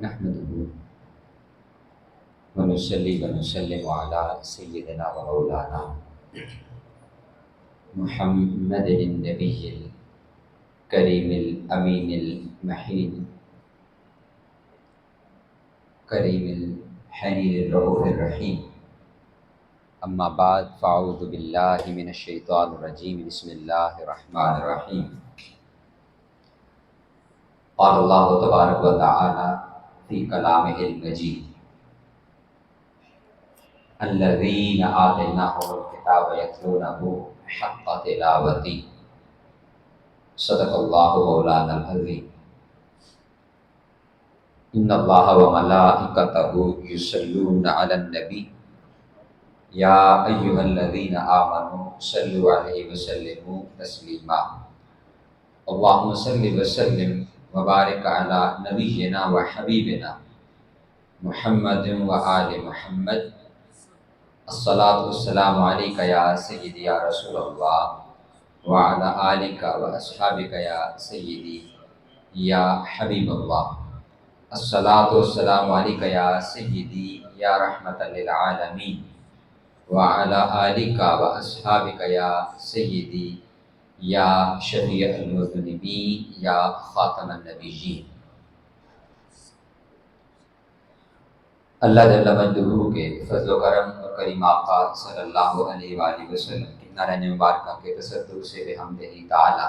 نحمده ونصلي ونسلم على سيدنا ومولانا محمد النبي الكريم الأمين المحين كريم الحنين الرؤوف الرحيم. أما بعد فأعوذ بالله من الشيطان الرجيم. بسم الله الرحمن الرحيم. قال الله تبارك وتعالى في كلامه المجيد: الذين آتيناهم الكتاب يتلونه حق تلاوته صدق الله مولانا العظيم. إن الله وملائكته يصلون على النبي يا أيها الذين آمنوا صلوا عليه وسلموا تسليما. اللهم صل وسلم وبارك على نبينا وحبيبنا محمد وآل محمد. الصلاة والسلام عليك يا سيدي يا رسول الله وعلى آلك وأصحابك يا سيدي يا حبيب الله. الصلاة والسلام عليك يا سيدي يا رحمة للعالمين وعلى آلك وأصحابك يا سيدي یا شفیع المذنبین یا خاتم النبیین. اللہ جل مجدہ کے فضل و کرم اور کریم آقا صلی اللہ علیہ وآلہ وسلم کی نارین مبارکہ کے تصدر سے بحمدہ تعالی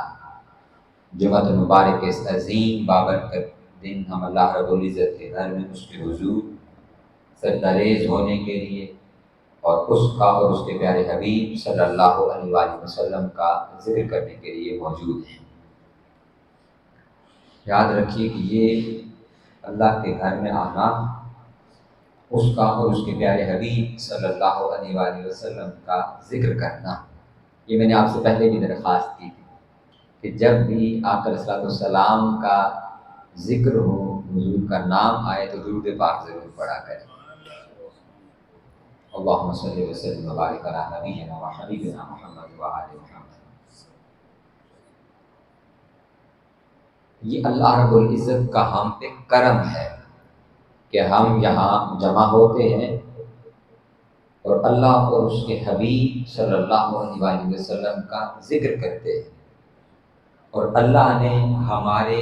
جمعۃ المبارک کے اس عظیم بابرکت دن ہم اللہ رب العزت کے گھر میں اس کے حضور سجدہ ریز ہونے کے لیے اور اس کا اور اس کے پیارے حبیب صلی اللہ علیہ وآلہ وسلم کا ذکر کرنے کے لیے موجود ہیں. یاد رکھیے کہ یہ اللہ کے گھر میں آنا، اس کا اور اس کے پیارے حبیب صلی اللہ علیہ وآلہ وسلم کا ذکر کرنا، یہ میں نے آپ سے پہلے بھی درخواست کی تھی کہ جب بھی آپ علیہ السلام کا ذکر ہو، حضور کا نام آئے تو درود پاک ضرور پڑھا کریں. اللہم صلی وسلم وبارک علی نبینا و حبیبنا محمد و آل محمد. یہ اللہ رب العزت کا ہم پہ کرم ہے کہ ہم یہاں جمع ہوتے ہیں اور اللہ اور اس کے حبیب صلی اللہ علیہ وسلم کا ذکر کرتے ہیں، اور اللہ نے ہمارے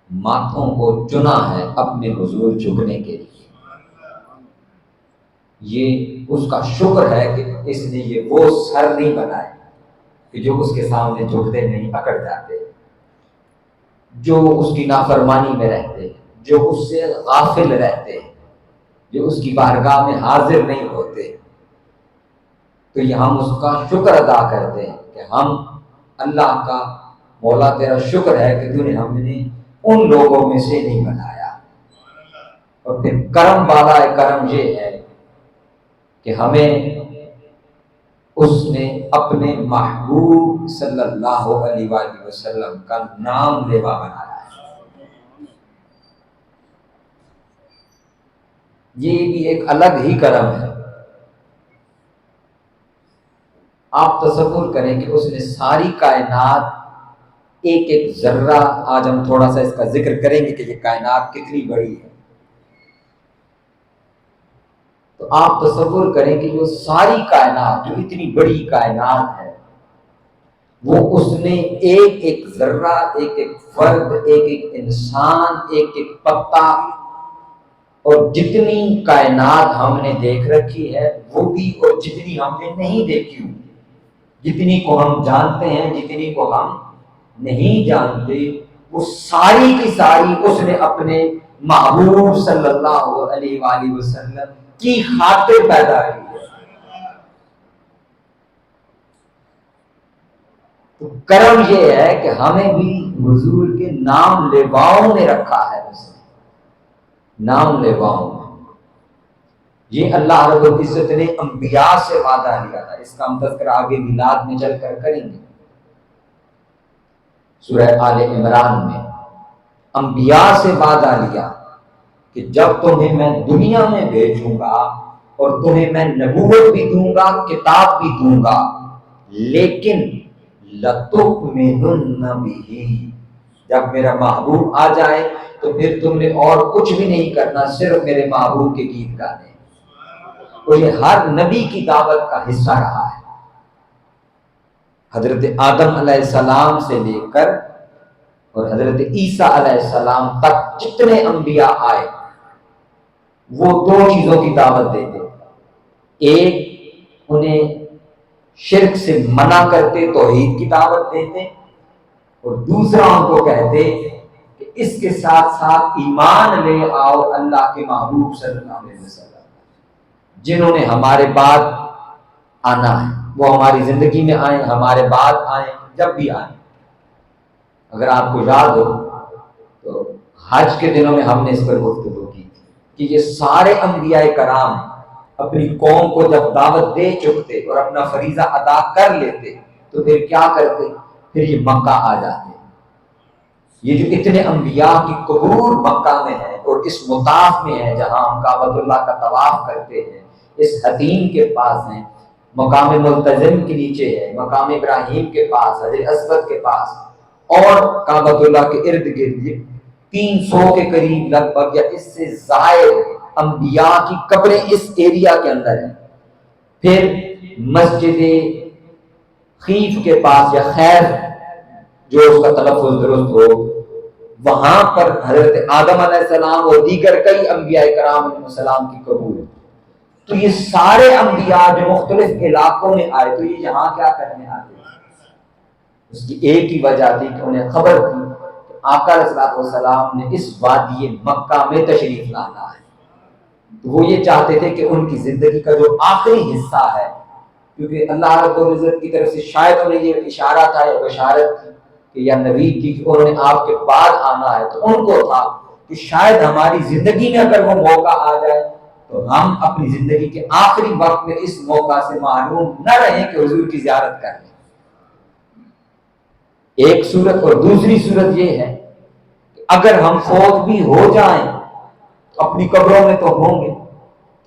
ماتھوں کو چنا ہے اپنے حضور جھکنے کے لیے. یہ اس کا شکر ہے کہ اس نے یہ وہ سر نہیں بنائے کہ جو اس کے سامنے جھکتے نہیں اکڑ جاتے، جو اس کی نافرمانی میں رہتے ہیں، جو اس سے غافل رہتے ہیں، جو اس کی بارگاہ میں حاضر نہیں ہوتے. تو یہ ہم اس کا شکر ادا کرتے ہیں کہ ہم اللہ کا مولا تیرا شکر ہے کہ تو نے ہمیں ان لوگوں میں سے نہیں بنایا. اور پھر کرم والا کرم یہ ہے کہ ہمیں اس نے اپنے محبوب صلی اللہ علیہ وآلہ وسلم کا نام لیوا بنایا ہے. یہ بھی ایک الگ ہی کرم ہے. آپ تصور کریں کہ اس نے ساری کائنات، ایک ایک ذرہ، آج ہم تھوڑا سا اس کا ذکر کریں گے کہ یہ کائنات کتنی بڑی ہے. تو آپ تصور کریں کہ جو ساری کائنات، جو اتنی بڑی کائنات ہے، وہ اس نے ایک ایک ذرہ، ایک ایک فرد، ایک ایک انسان، ایک ایک پتا، اور جتنی کائنات ہم نے دیکھ رکھی ہے وہ بھی، اور جتنی ہم نے نہیں دیکھی ہوئی، جتنی کو ہم جانتے ہیں، جتنی کو ہم نہیں جانتے، وہ ساری کی ساری اس نے اپنے محبوب صلی اللہ علیہ وآلہ وسلم کی خاطر پیدا کی ہے. تو کرم یہ ہے کہ ہمیں بھی حضور کے نام لیواؤں میں رکھا ہے. اس نے نام لیواؤں میں، یہ اللہ رب العزت نے انبیاء سے وعدہ لیا تھا. اس کا ہم تذکرہ آگے میلاد میں چل کر کریں گے. سورہ آل عمران میں انبیاء سے وعدہ لیا کہ جب تمہیں میں دنیا میں بھیجوں گا اور تمہیں میں نبوت بھی دوں گا، کتاب بھی دوں گا، لیکن لَتُؤْمِنُنَّ بِهِ، جب میرا محبوب آ جائے تو پھر تم نے اور کچھ بھی نہیں کرنا، صرف میرے محبوب کے گیت گانے۔ اور یہ ہر نبی کی دعوت کا حصہ رہا ہے۔ حضرت آدم علیہ السلام سے لے کر اور حضرت عیسیٰ علیہ السلام تک جتنے انبیاء آئے وہ دو چیزوں کی دعوت دیتے، ایک انہیں شرک سے منع کرتے، توحید کی دعوت دیتے، اور دوسرا ان کو کہتے کہ اس کے ساتھ ساتھ ایمان لے آؤ اللہ کے محبوب صلی اللہ علیہ وسلم، جنہوں نے ہمارے بعد آنا ہے، وہ ہماری زندگی میں آئیں، ہمارے بعد آئیں، جب بھی آئیں۔ اگر آپ کو یاد ہو تو حج کے دنوں میں ہم نے اس پر گفتگو کی تھی کہ یہ سارے انبیاء کرام اپنی قوم کو جب دعوت دے چکتے اور اپنا فریضہ ادا کر لیتے تو پھر کیا کرتے؟ پھر یہ مکہ آ جاتے۔ یہ جو اتنے انبیاء کی قبور مکہ میں ہے اور اس مطاف میں ہے جہاں ہم کعبۃ اللہ کا طواف کرتے ہیں، اس حتیم کے پاس ہیں، مقام ملتزم کے نیچے ہے، مقام ابراہیم کے پاس، حجر اسود کے پاس، اور کعبۃ اللہ کے ارد گرد 300 کے قریب لگ بھگ یا اس سے زائد انبیاء کی قبریں اس ایریا کے اندر ہیں۔ پھر مسجد خیف کے پاس یا خیر جو اس کا تلفظ درست ہو، وہاں پر حضرت آدم علیہ السلام اور دیگر کئی انبیاء کرام علیہ السلام کی قبور ہے۔ تو یہ سارے انبیاء جو مختلف علاقوں میں آئے تو یہ یہاں کیا کرنے آتے ہیں؟ اس کی ایک ہی وجہ تھی کہ انہیں خبر تھی کہ آقا علیہ السلام نے اس وادی مکہ میں تشریف لانا ہے، تو وہ یہ چاہتے تھے کہ ان کی زندگی کا جو آخری حصہ ہے، کیونکہ اللہ رب العزت کی طرف سے شاید انہیں یہ اشارہ تھا یا بشارت تھی کہ یا نبی تھی کہ انہوں نے آپ کے بعد آنا ہے، تو ان کو تھا کہ شاید ہماری زندگی میں اگر وہ موقع آ جائے تو ہم اپنی زندگی کے آخری وقت میں اس موقع سے محروم نہ رہیں کہ حضور کی زیارت کر لیں۔ ایک صورت، اور دوسری صورت یہ ہے کہ اگر ہم فوت بھی ہو جائیں تو اپنی قبروں میں تو ہوں گے،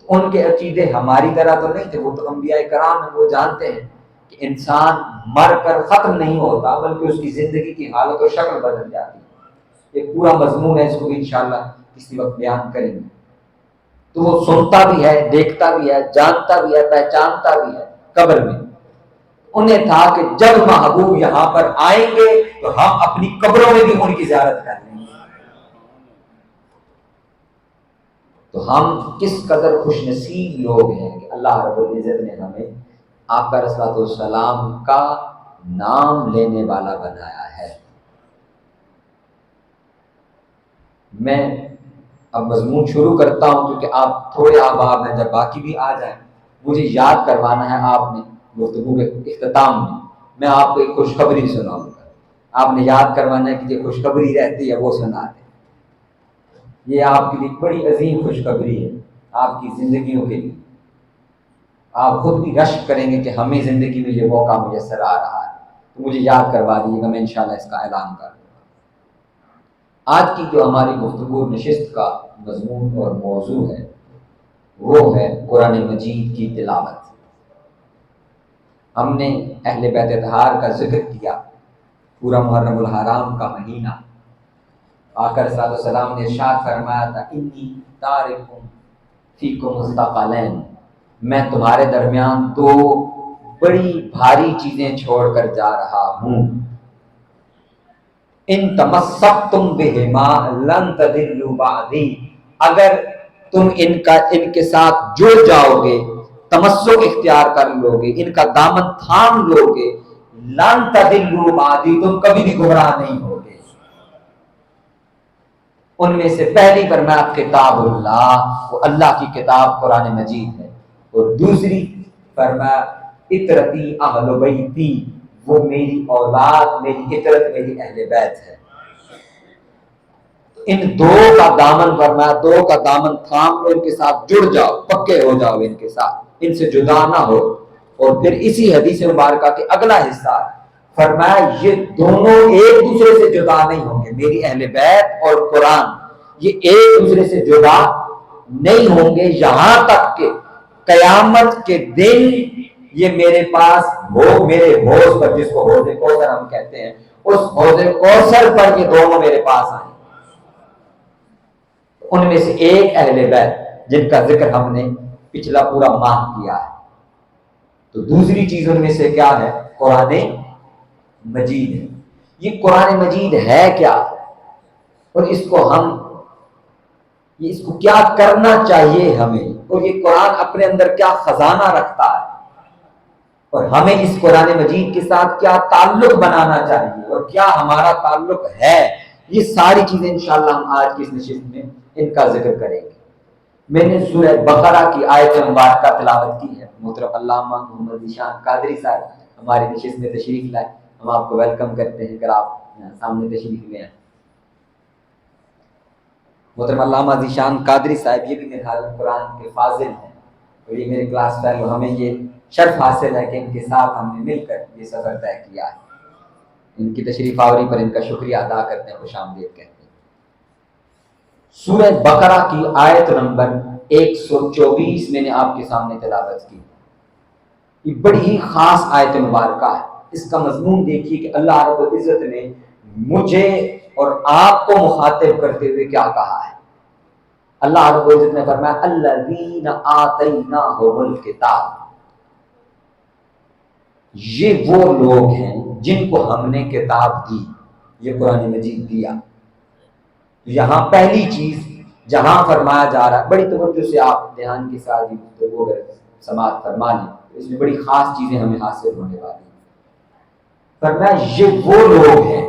ان کے عقیدے ہماری طرح تو نہیں تھے، وہ تو انبیاء کرام ہیں، وہ جانتے ہیں کہ انسان مر کر ختم نہیں ہوتا بلکہ اس کی زندگی کی حالت و شکل بدل جاتی ہے۔ ایک پورا مضمون ہے، اس کو انشاءاللہ کسی وقت بیان کریں گے۔ تو وہ سنتا بھی ہے، دیکھتا بھی ہے، جانتا بھی ہے، پہچانتا بھی ہے قبر میں۔ انہیں تھا کہ جب محبوب یہاں پر آئیں گے تو ہم اپنی قبروں میں بھی ان کی زیارت کر لیں گے۔ تو ہم کس قدر خوش نصیب لوگ ہیں کہ اللہ رب العزت نے ہمیں آقا علیہ السلام کا نام لینے والا بنایا ہے۔ میں اب مضمون شروع کرتا ہوں کیونکہ آپ تھوڑے احباب ہیں، جب باقی بھی آ جائیں مجھے یاد کروانا ہے آپ نے گفتگو کے اختتام میں آپ کو ایک خوشخبری سناؤں گا، آپ نے یاد کروانا ہے کہ یہ خوشخبری رہتی ہے وہ سنا دیں۔ یہ آپ کے لیے بڑی عظیم خوشخبری ہے آپ کی زندگیوں کے لیے، آپ خود بھی رشک کریں گے کہ ہمیں زندگی میں یہ موقع میسر آ رہا ہے، تو مجھے یاد کروا دیجیے گا، میں انشاءاللہ اس کا اعلان کر دوں گا۔ آج کی جو ہماری گفتگو نشست کا مضمون اور موضوع ہے وہ ہے قرآن مجید کی تلاوت۔ ہم نے اہل بیت اطہار کا ذکر کیا، پورا محرم الحرام کا مہینہ، آقا صلی اللہ علیہ وسلم نے ارشاد فرمایا تھا انی تارک فیکم الثقلین، میں تمہارے درمیان دو بڑی بھاری چیزیں چھوڑ کر جا رہا ہوں، ان تمسکتم بہما لن تضلوا بعدی، اگر تم ان کے ساتھ جڑ جاؤ گے، تمسک اختیار کر لو گے، ان کا دامن تھام لو گے، لن تضلوا بعدی، تم کبھی بھی گمراہ نہیں ہوگے۔ ان میں سے پہلی فرمایا کتاب اللہ، وہ اللہ کی کتاب قرآن مجید ہے، اور دوسری فرمایا اطرتی اہل بیتی، وہ میری اولاد، میری اطرت، میری اہل بیت ہے۔ ان دو کا دامن فرمایا، دو کا دامن تھام لو، ان کے ساتھ جڑ جاؤ، پکے ہو جاؤ ان کے ساتھ، ان سے جدا نہ ہو۔ اور پھر اسی حدیث مبارکہ کے اگلا حصہ فرمایا یہ دونوں ایک دوسرے سے جدا نہیں ہوں گے، میری اہل بیت اور قرآن یہ ایک دوسرے سے جدا نہیں ہوں گے یہاں تک کہ قیامت کے دن یہ میرے پاس ہو، میرے حوض پر، جس کو حوض کوثر ہم کہتے ہیں، اس حوض کوثر پر یہ دونوں میرے پاس آئے. ان میں سے ایک اہل بیت جن کا ذکر ہم نے پچھلا پورا ماہ کیا ہے. تو دوسری چیز ان میں سے کیا ہے؟ قرآن مجید ہے. یہ قرآن مجید ہے کیا، اور اس کو کیا کرنا چاہیے ہمیں، اور یہ قرآن اپنے اندر کیا خزانہ رکھتا ہے، اور ہمیں اس قرآن مجید کے ساتھ کیا تعلق بنانا چاہیے، اور کیا ہمارا تعلق ہے. یہ ساری چیزیں انشاءاللہ ہم آج کی اس نشست میں ان کا ذکر کریں گے. میں نے سورہ بقرہ کی آیت مبارکہ تلاوت کی ہے. محترم علامہ محمد ذیشان قادری صاحب ہماری نشست میں تشریف لائے. ہم آپ کو ویلکم کرتے ہیں اگر آپ سامنے تشریف لے آئیں. محترم علامہ ذیشان قادری صاحب یہ بھی میرے خیال میں قرآن کے فاضل ہیں، اور یہ میرے کلاس فیلو. ہمیں یہ شرف حاصل ہے کہ ان کے ساتھ ہم نے مل کر یہ سفر طے کیا ہے. ان کی تشریف آوری پر ان کا شکریہ ادا کرتے ہیں، خوش آمدید کہتے ہیں. سورہ بقرہ کی آیت نمبر 124 میں نے آپ کے سامنے تلاوت کی. یہ بڑی ہی خاص آیت مبارکہ ہے. اس کا مضمون دیکھیے کہ اللہ رب العزت نے مجھے اور آپ کو مخاطب کرتے ہوئے کیا کہا ہے. اللہ رب العزت نے فرمایا الذین آتیناہم الکتاب، یہ وہ لوگ ہیں جن کو ہم نے کتاب دی. یہ قرآن مجید دیا. یہاں پہلی چیز جہاں فرمایا جا رہا ہے، بڑی توجہ سے آپ دھیان کے ساتھ گفتگو اگر سماعت فرما لیں، اس میں بڑی خاص چیزیں ہمیں حاصل ہونے والی ہیں. فرمایا یہ وہ لوگ ہیں.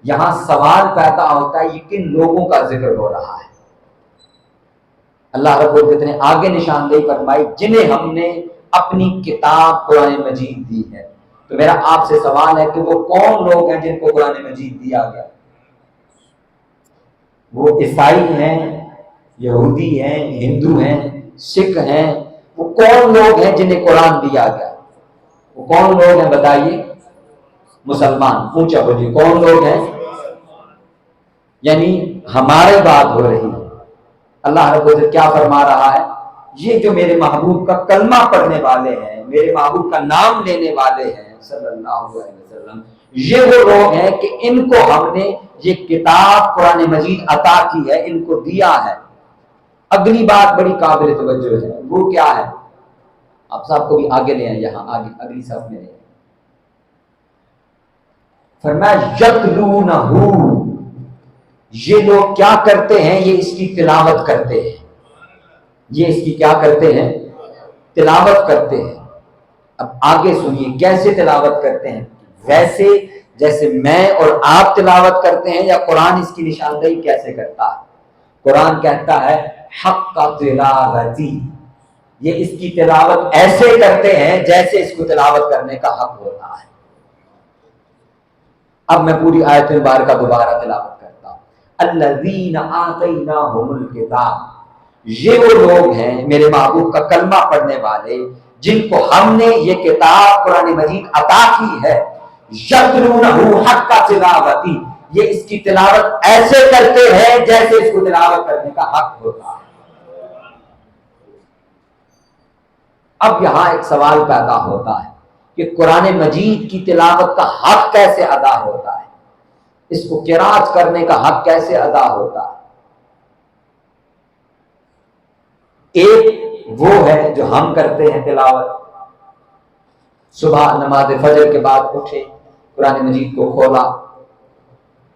یہاں سوال پیدا ہوتا ہے یہ کن لوگوں کا ذکر ہو رہا ہے. اللہ رب العزت نے آگے نشاندہی فرمائی جنہیں ہم نے اپنی کتاب قرآن مجید دی ہے. تو میرا آپ سے سوال ہے کہ وہ کون لوگ ہیں جن کو قرآن مجید دیا گیا؟ وہ عیسائی ہیں، یہودی ہیں، ہندو ہیں، سکھ ہیں. وہ کون لوگ ہیں جنہیں قرآن دیا گیا؟ وہ کون لوگ ہیں بتائیے؟ مسلمان. اونچا بولیے، کون لوگ ہیں؟ یعنی ہماری بات ہو رہی ہے. اللہ رب العزت کیا فرما رہا ہے؟ یہ جو میرے محبوب کا کلمہ پڑھنے والے ہیں، میرے محبوب کا نام لینے والے ہیں صلی اللہ علیہ وسلم، یہ وہ لوگ ہیں کہ ان کو ہم نے یہ کتاب قرآن مجید عطا کی ہے، ان کو دیا ہے. اگلی بات بڑی قابل توجہ ہے. وہ کیا ہے؟ آپ صاحب کو بھی آگے لے آئیں، یہاں آگے اگلی صف میں لے آئیں. فرمایا یتلونہ، یہ لوگ کیا کرتے ہیں؟ یہ اس کی تلاوت کرتے ہیں. یہ اس کی کیا کرتے ہیں؟ تلاوت کرتے ہیں. اب آگے سنیے کیسے تلاوت کرتے ہیں. ویسے جیسے میں اور آپ تلاوت کرتے ہیں، یا قرآن اس کی نشاندہی کیسے کرتا ہے؟ قرآن کہتا ہے حق کا تلاوتی، یہ اس کی تلاوت ایسے کرتے ہیں جیسے اس کو تلاوت کرنے کا حق ہوتا ہے. اب میں پوری آیت مبارکہ دوبارہ تلاوت کرتا ہوں. الذین آتیناہم الکتاب، یہ وہ لوگ ہیں میرے محبوب کا کلمہ پڑھنے والے جن کو ہم نے یہ کتاب قرآن مجید عطا کی ہے. یتلونہ حق تلاوتی، یہ اس کی تلاوت ایسے کرتے ہیں جیسے اس کو تلاوت کرنے کا حق ہوتا ہے. اب یہاں ایک سوال پیدا ہوتا ہے کہ قرآن مجید کی تلاوت کا حق کیسے ادا ہوتا ہے، اس کو قرات کرنے کا حق کیسے ادا ہوتا ہے. ایک وہ ہے جو ہم کرتے ہیں تلاوت، صبح نماز فجر کے بعد اٹھے، قرآن مجید کو کھولا،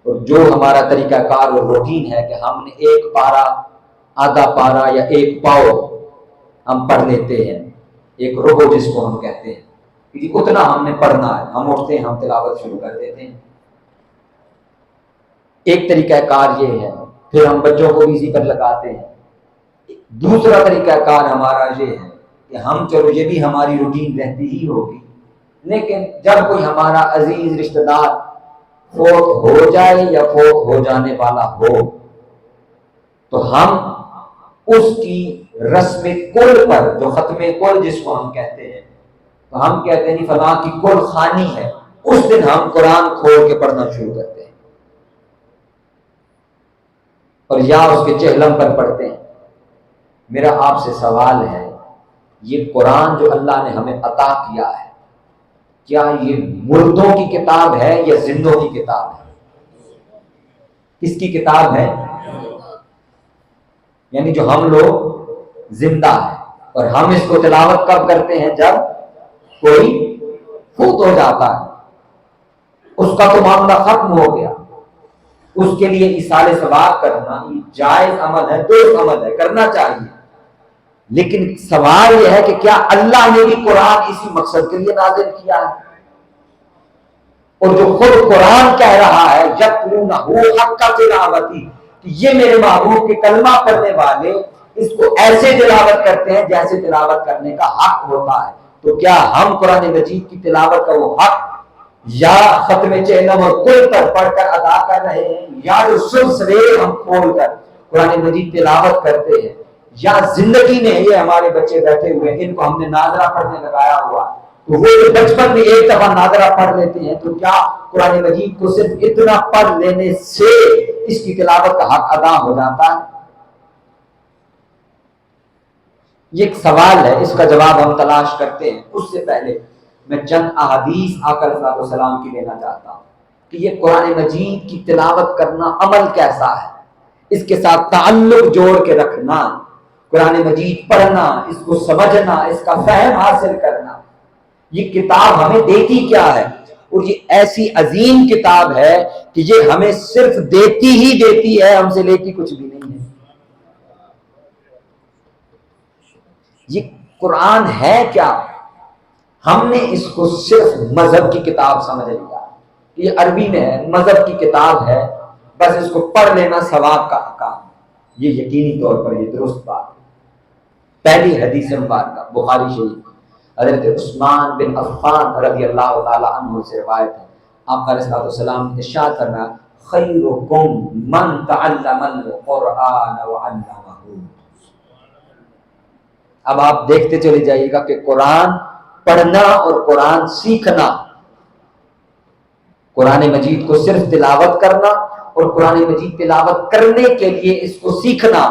اور جو ہمارا طریقہ کار اور روٹین ہے کہ ہم نے ایک پارا، آدھا پارا یا ایک پاؤ ہم پڑھ لیتے ہیں، ایک رکوع جس کو ہم کہتے ہیں، کیونکہ اتنا ہم نے پڑھنا ہے. ہم اٹھتے ہیں، ہم تلاوت شروع کر دیتے ہیں. ایک طریقہ کار یہ ہے. پھر ہم بچوں کو بھی اسی پر لگاتے ہیں. دوسرا طریقہ کار ہمارا یہ ہے کہ ہم چلو یہ بھی ہماری روٹین رہتی ہی ہوگی، لیکن جب کوئی ہمارا عزیز رشتہ دار فوت ہو جائے یا فوت ہو جانے والا ہو تو ہم اس کی رسم کل پر، جو ختم کل جس کو ہم کہتے ہیں، تو ہم کہتے ہیں نہیں فلاں کی کل خوانی ہے، اس دن ہم قرآن کھول کے پڑھنا شروع کرتے ہیں اور یا اس کے چہلم پر پڑھتے ہیں. میرا آپ سے سوال ہے، یہ قرآن جو اللہ نے ہمیں عطا کیا ہے، کیا یہ مردوں کی کتاب ہے یا زندوں کی کتاب ہے؟ کس کی کتاب ہے؟ یعنی جو ہم لوگ زندہ ہیں، اور ہم اس کو تلاوت کب کرتے ہیں؟ جب کوئی فوت ہو جاتا ہے، اس کا تو معاملہ ختم ہو گیا، اس کے لیے ایصال ثواب کرنا یہ جائز عمل ہے، درست عمل ہے، کرنا چاہیے۔ لیکن سوال یہ ہے کہ کیا اللہ نے بھی قرآن اسی مقصد کے لیے نازل کیا ہے؟ اور جو خود قرآن کہہ رہا ہے یتلونہ حق تلاوتی، کہ یہ میرے محبوب کے کلمہ پڑھنے والے اس کو ایسے تلاوت کرتے ہیں جیسے تلاوت کرنے کا حق ہوتا ہے، تو کیا ہم قرآن مجید کی تلاوت کا وہ حق یا ختم چہلم اور کل پر پڑھ کر ادا کر رہے ہیں، یا جو صبح سویرے ہم کھول کر قرآن مجید تلاوت کرتے ہیں، یا زندگی میں یہ ہمارے بچے بیٹھے ہوئے ہیں ان کو ہم نے ناظرہ پڑھنے لگایا ہوا، تو وہ جو بچپن میں ایک دفعہ ناظرہ پڑھ لیتے ہیں، تو کیا قرآن مجید کو صرف اتنا پڑھ لینے سے اس کی تلاوت کا حق ادا ہو جاتا ہے؟ یہ ایک سوال ہے، اس کا جواب ہم تلاش کرتے ہیں۔ اس سے پہلے میں چند احادیث آقا علیہ الصلوۃ والسلام کی لینا چاہتا ہوں کہ یہ قرآن مجید کی تلاوت کرنا عمل کیسا ہے، اس کے ساتھ تعلق جوڑ کے رکھنا، قرآن مجید پڑھنا، اس کو سمجھنا، اس کا فہم حاصل کرنا، یہ کتاب ہمیں دیتی کیا ہے؟ اور یہ ایسی عظیم کتاب ہے کہ یہ ہمیں صرف دیتی ہی دیتی ہے، ہم سے لیتی کچھ بھی نہیں ہے۔ یہ قرآن ہے کیا؟ ہم نے اس کو صرف مذہب کی کتاب سمجھ لیا، یہ عربی میں ہے، مذہب کی کتاب ہے، بس اس کو پڑھ لینا ثواب کا کام۔ یہ یقینی طور پر یہ درست بات ہے۔ پہلی حدیث مبارکہ بخاری شریف، حضرت عثمان بن عفان رضی اللہ تعالی عنہ سے روایت ہے، آپ علیہ الصلوۃ والسلام نے ارشاد فرمایا خیرکم من تعلم القرآن وعلمہ۔ اب آپ دیکھتے چلے جائیے گا کہ قرآن پڑھنا اور قرآن سیکھنا، قرآن مجید کو صرف تلاوت کرنا اور قرآن مجید تلاوت کرنے کے لیے اس کو سیکھنا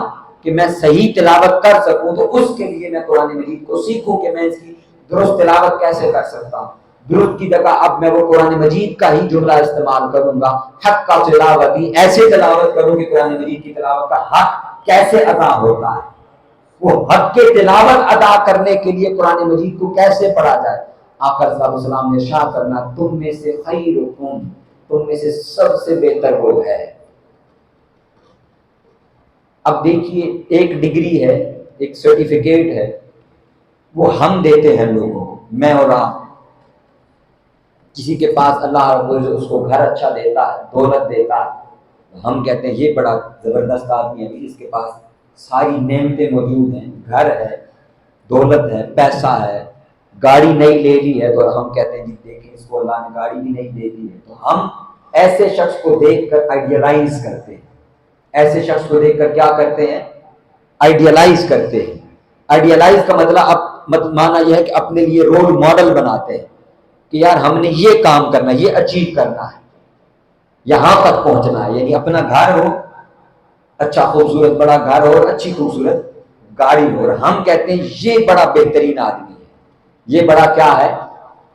کہ میں صحیح تلاوت کر سکوں، تو اس کے لیے میں قرآن مجید کو سیکھوں کہ میں اس کی درست تلاوت کیسے کر سکتا ہوں۔ درست کی جگہ اب میں وہ قرآن مجید کا ہی جملہ استعمال کروں گا، حق کا تلاوتی، ایسے تلاوت کروں کہ قرآن مجید کی تلاوت کا حق کیسے ادا ہوتا ہے، وہ حق کے تلاوت ادا کرنے کے لیے قرآن مجید کو کیسے پڑھا جائے۔ آقا صلی اللہ علیہ وسلم نے ارشاد فرمایا تم میں سے خیرکم، تم میں سے سب سے بہتر وہ ہے۔ اب دیکھیے ایک ڈگری ہے، ایک سرٹیفکیٹ ہے، وہ ہم دیتے ہیں لوگوں کو، میں اور آپ۔ کسی کے پاس اللہ رب العزت اس کو گھر اچھا دیتا ہے، دولت دیتا ہے، ہم کہتے ہیں یہ بڑا زبردست آدمی ہے، اس کے پاس ساری نعمتیں موجود ہیں، گھر ہے، دولت ہے، پیسہ ہے، گاڑی نئی لے لی ہے، تو ہم کہتے ہیں جی دیکھیں اس کو اللہ نے گاڑی بھی نہیں دے دی ہے۔ تو ہم ایسے شخص کو دیکھ کر آئیڈیلائز کرتے ہیں، ایسے شخص کو دیکھ کر کیا کرتے ہیں؟ آئیڈیلائز کرتے ہیں۔ آئیڈیلائز کا مطلب معنی یہ ہے کہ اپنے لیے رول ماڈل بناتے ہیں کہ یار ہم نے یہ کام کرنا ہے، یہ اچیو کرنا ہے، یہاں تک پہنچنا ہے، یعنی اپنا گھر ہو، اچھا خوبصورت بڑا گھر ہو اور اچھی خوبصورت گاڑی ہو، اور ہم کہتے ہیں یہ بڑا بہترین آدمی ہے، یہ بڑا کیا ہے؟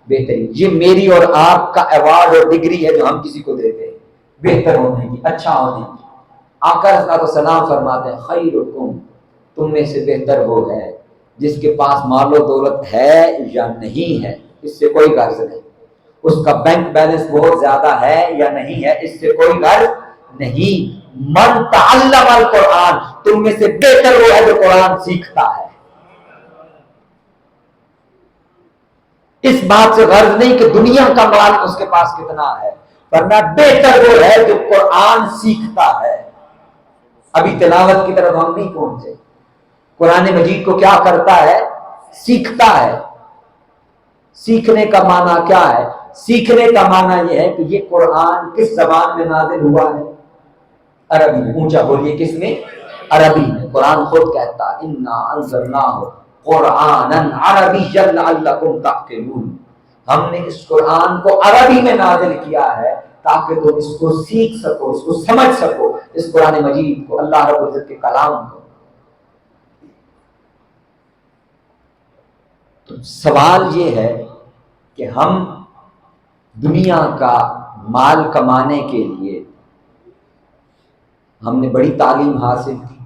بہترین۔ یہ میری اور آپ کا ایوارڈ اور ڈگری ہے جو ہم کسی کو دیتے ہیں بہتر ہونے کی، اچھا ہونے کی۔ آقا صلی اللہ علیہ وسلم فرماتے ہیں خیرکم، تم میں سے بہتر وہ ہے جس کے پاس مال و دولت ہے یا نہیں ہے، اس سے کوئی غرض نہیں، اس کا بینک بیلنس بہت زیادہ ہے یا نہیں ہے، اس سے کوئی غرض نہیں۔ من تعلم القرآن، تم میں سے بہتر وہ ہے جو قرآن سیکھتا ہے۔ اس بات سے غرض نہیں کہ دنیا کا مال اس کے پاس کتنا ہے، ورنہ بہتر وہ ہے جو قرآن سیکھتا ہے۔ ابھی تلاوت کی طرف ہم نہیں پہنچے، قرآن مجید کو کیا کرتا ہے؟ سیکھتا ہے۔ سیکھنے کا معنی کیا ہے؟ سیکھنے کا معنی یہ ہے کہ یہ قرآن کس زبان میں نازل ہوا ہے؟ عربی میں۔ اونچا بولیے، کس میں؟ عربی میں۔ قرآن خود کہتا ہے انا انزلناہ قرآنا عربیا لعلکم تعقلون، ہم نے اس قرآن کو عربی میں نازل کیا ہے تاکہ تم اس کو سیکھ سکو، اس کو سمجھ سکو، اس قرآن مجید کو، اللہ رب العزت کے کلام کو۔ تو سوال یہ ہے کہ ہم دنیا کا مال کمانے کے لیے ہم نے بڑی تعلیم حاصل کی،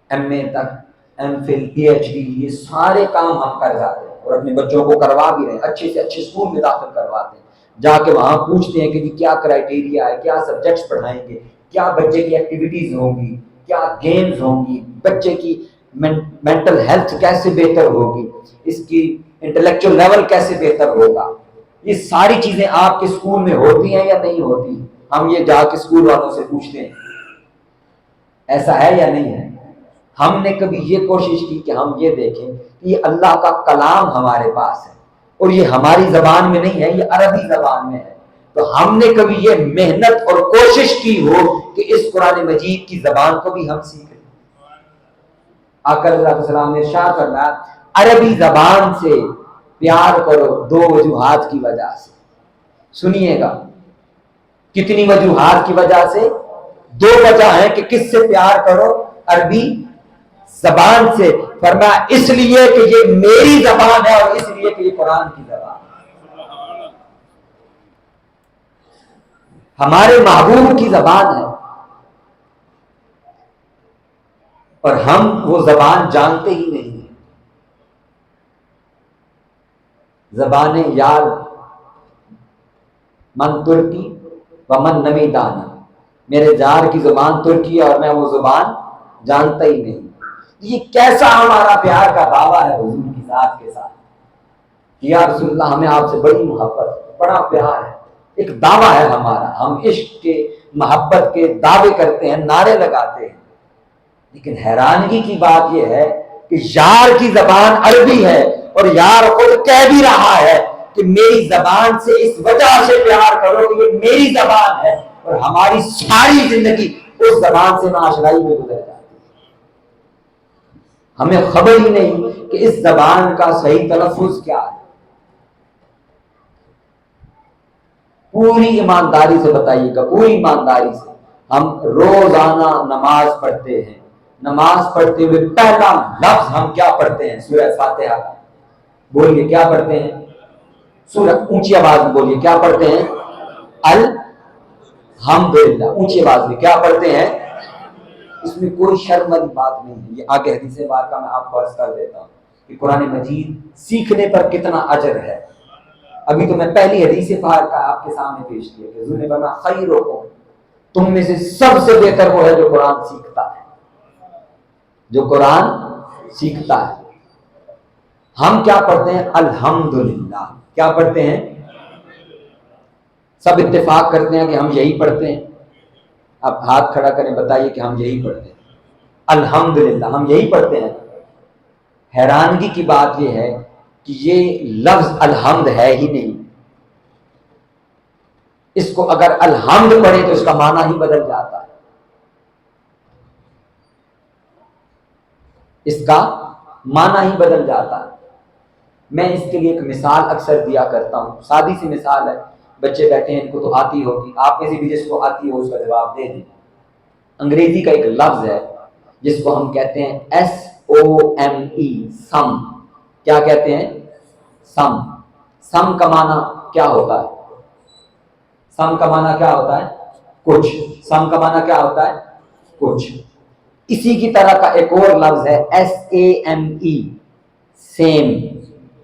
ایم اے تک، M Phil, P H D, یہ سارے کام ہم کر جاتے ہیں اور اپنے بچوں کو کروا بھی رہے ہیں، اچھے سے اچھے اسکول میں داخل کرواتے ہیں، جا کے وہاں پوچھتے ہیں کہ جی کیا کرائیٹیریا ہے، کیا سبجیکٹس پڑھائیں گے، کیا بچے کی ایکٹیویٹیز ہوں گی، کیا گیمز ہوں گی، بچے کی مینٹل ہیلتھ کیسے بہتر ہوگی، اس کی انٹلیکچوئل لیول کیسے بہتر ہوگا، یہ ساری چیزیں آپ کے اسکول میں ہوتی ہیں یا نہیں ہوتی؟ ہم یہ جا کے اسکول والوں سے پوچھتے ہیں، ایسا ہے یا نہیں ہے؟ ہم نے کبھی یہ کوشش کی کہ ہم یہ دیکھیں کہ یہ اللہ کا کلام ہمارے پاس ہے اور یہ ہماری زبان میں نہیں ہے، یہ عربی زبان میں ہے، تو ہم نے کبھی یہ محنت اور کوشش کی ہو کہ اس قرآن مجید کی زبان کو بھی ہم سیکھ لیں؟ آقا صلی اللہ علیہ وسلم نے ارشاد فرمایا عربی زبان سے پیار کرو دو وجوہات کی وجہ سے، سنیے گا کتنی وجوہات کی وجہ سے؟ دو وجہ ہیں کہ کس سے پیار کرو، عربی زبان سے، فرمایا اس لیے کہ یہ میری زبان ہے اور اس لیے کہ یہ قرآن کی زبان ہے، ہمارے محبوب کی زبان ہے، اور ہم وہ زبان جانتے ہی نہیں ہیں۔ زبانیں یار من ترکی و من نمی دانا، میرے یار کی زبان ترکی ہے اور میں وہ زبان جانتا ہی نہیں۔ یہ کیسا ہمارا پیار کا دعویٰ ہے حضور کی ذات کے ساتھ کہ یا رسول اللہ ہمیں آپ سے بڑی محبت، بڑا پیار ہے، ایک دعویٰ ہے ہمارا، ہم عشق کے محبت کے دعوے کرتے ہیں، نعرے لگاتے ہیں، لیکن حیرانگی کی بات یہ ہے کہ یار کی زبان عربی ہے اور یار خود کہہ بھی رہا ہے کہ میری زبان سے اس وجہ سے پیار کرو کہ یہ میری زبان ہے، اور ہماری ساری زندگی اس زبان سے معاشرائی میں گزر جاتی ہے، ہمیں خبر ہی نہیں کہ اس زبان کا صحیح تلفظ کیا ہے۔ پوری ایمانداری سے بتائیے گا، پوری ایمانداری سے، ہم روزانہ نماز پڑھتے ہیں، نماز پڑھتے ہوئے پہلا لفظ ہم کیا پڑھتے ہیں؟ سورہ فاتحہ کا، بولیے کیا پڑھتے ہیں؟ سورہ، اونچی آواز میں بولیے کیا پڑھتے ہیں؟ الحمدللہ، اونچی آواز میں کیا پڑھتے ہیں؟ اس میں کوئی شرم والی بات نہیں ہے، یہ آگے حدیث بار کا میں آپ کو عرض کر دیتا ہوں کہ قرآن مجید سیکھنے پر کتنا اجر ہے۔ ابھی تو میں پہلی حدیث پاک کا آپ کے سامنے پیش کیا کہ حضور نے فرمایا خیرکم، تم میں سے سب سے بہتر وہ ہے جو قرآن سیکھتا ہے، جو قرآن سیکھتا ہے۔ ہم کیا پڑھتے ہیں؟ الحمدللہ، کیا پڑھتے ہیں؟ سب اتفاق کرتے ہیں کہ ہم یہی پڑھتے ہیں، آپ ہاتھ کھڑا کریں بتائیے کہ ہم یہی پڑھتے ہیں، الحمدللہ ہم یہی پڑھتے ہیں۔ حیرانگی کی بات یہ ہے کہ یہ لفظ الحمد ہے ہی نہیں، اس کو اگر الحمد پڑھے تو اس کا معنی ہی بدل جاتا ہے، اس کا معنی ہی بدل جاتا ہے۔ میں اس کے لیے ایک مثال اکثر دیا کرتا ہوں، سادی سی مثال ہے، بچے بیٹھے ہیں ان کو تو آتی ہوگی، آپ میں سے بھی جس کو آتی ہو اس کا جواب دے دیں۔ انگریزی کا ایک لفظ ہے جس کو ہم کہتے ہیں SOME، سم، کیا کہتے ہیں؟ سم۔ سم کا معنی کیا ہوتا ہے؟ سم کا معنی کیا ہوتا ہے؟ کچھ۔ سم کا معنی کیا ہوتا ہے؟ کچھ۔ اسی کی طرح کا ایک اور لفظ ہے SAME، سیم،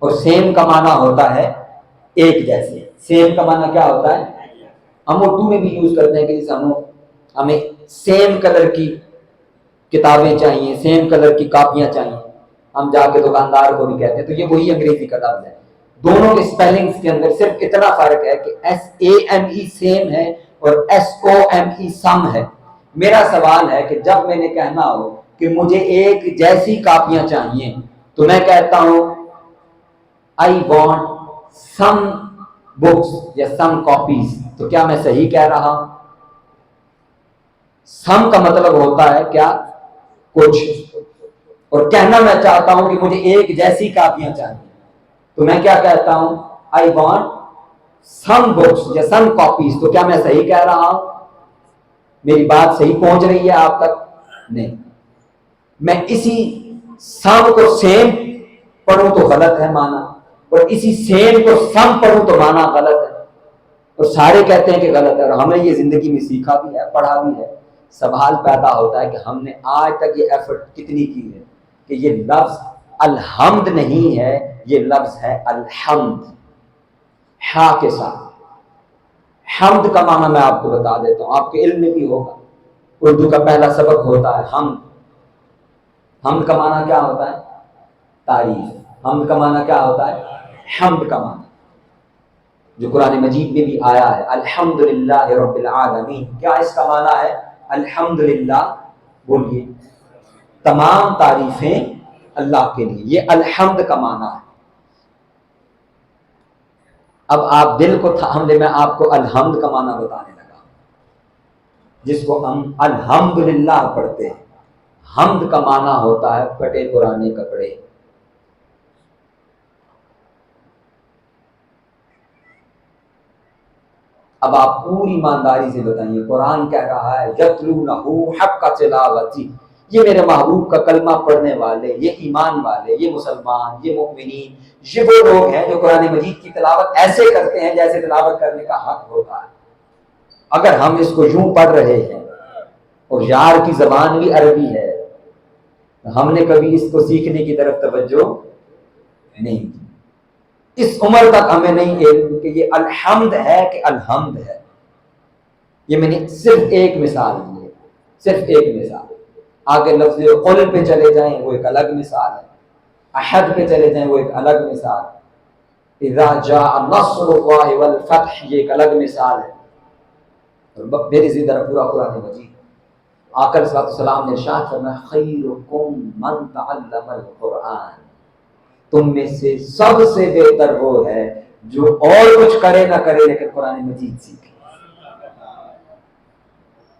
اور سیم کا معنی ہوتا ہے ایک جیسے۔ سیم کا معنی کیا ہوتا ہے؟ ہم اردو میں بھی یوز کرتے ہیں کہ جیسے ہمیں سیم کلر کی کتابیں چاہیے، سیم کلر کی کاپیاں چاہیے، ہم جا کے دکاندار کو بھی کہتے ہیں، تو یہ وہی انگریزی کا لفظ ہے۔ دونوں کے سپیلنگز کے اندر صرف اتنا فرق ہے کہ SAME سیم ہے اور SOME سم ہے۔ میرا سوال ہے کہ جب میں نے کہنا ہو کہ مجھے ایک جیسی کاپیاں چاہیے تو میں کہتا ہوں I want some books یا some copies، تو کیا میں صحیح کہہ رہا ہوں؟ سم کا مطلب ہوتا ہے کیا؟ کچھ، اور کہنا میں چاہتا ہوں کہ مجھے ایک جیسی کاپیاں چاہیے تو میں کیا کہتا ہوں؟ I want some books یا some copies، تو کیا میں صحیح کہہ رہا ہوں؟ میری بات صحیح پہنچ رہی ہے آپ تک؟ نہیں، میں اسی سم کو سیم پڑھوں تو غلط ہے معنی، اور اسی سیم کو سم پڑھوں تو معنی غلط ہے۔ اور سارے کہتے ہیں کہ غلط ہے، اور ہم نے یہ زندگی میں سیکھا بھی ہے، پڑھا بھی ہے۔ سوال پیدا ہوتا ہے کہ ہم نے آج تک یہ ایفرٹ کتنی کی ہے کہ یہ لفظ الحمد نہیں ہے، یہ لفظ ہے الحمد، ہا کے ساتھ۔ حمد کا معنی میں آپ کو بتا دیتا ہوں، آپ کے علم میں بھی ہوگا، اردو کا پہلا سبق ہوتا ہے حمد۔ حمد کا معنی کیا ہوتا ہے؟ تعریف۔ حمد کا معنی کیا ہوتا ہے؟ حمد کا معنی جو قرآن مجید میں بھی آیا ہے، الحمدللہ رب العالمین، کیا اس کا معنی ہے؟ الحمدللہ، بولیے، تمام تعریفیں اللہ کے لیے، یہ الحمد کا معنی ہے۔ اب آپ دل کو تھام لیں، میں آپ کو الحمد کا معنی بتانے لگا، جس کو ہم الحمدللہ پڑھتے ہیں۔ حمد کا معنی ہوتا ہے پھٹے پرانے کپڑے۔ اب آپ پوری ایمانداری سے بتائیے، قرآن کہہ رہا ہے یتلونہ حق تلاوتی، یہ میرے محبوب کا کلمہ پڑھنے والے، یہ ایمان والے، یہ مسلمان، یہ مومنین، یہ وہ لوگ ہیں جو قرآن مجید کی تلاوت ایسے کرتے ہیں جیسے تلاوت کرنے کا حق ہوتا ہے۔ اگر ہم اس کو یوں پڑھ رہے ہیں اور یار کی زبان بھی عربی ہے، ہم نے کبھی اس کو سیکھنے کی طرف توجہ نہیں کی۔ اس عمر تک ہمیں نہیں علم کہ یہ الحمد ہے کہ الحمد ہے۔ یہ میں نے صرف ایک مثال دی ہے، صرف ایک مثال۔ آگے لفظ قل پہ چلے جائیں وہ ایک الگ مثال ہے، احد پہ چلے جائیں وہ ایک الگ مثال ہے، اذا جاء نصر اللہ والفتح یہ ایک الگ مثال ہے۔ اور میری اسی طرح پورا قرآن مجید، آقا صلی اللہ علیہ وسلم نے ارشاد فرمایا خیرکم من تعلم القرآن، تم میں سے سب سے بہتر وہ ہے جو اور کچھ کرے نہ کرے لیکن قرآن مجید سیکھے۔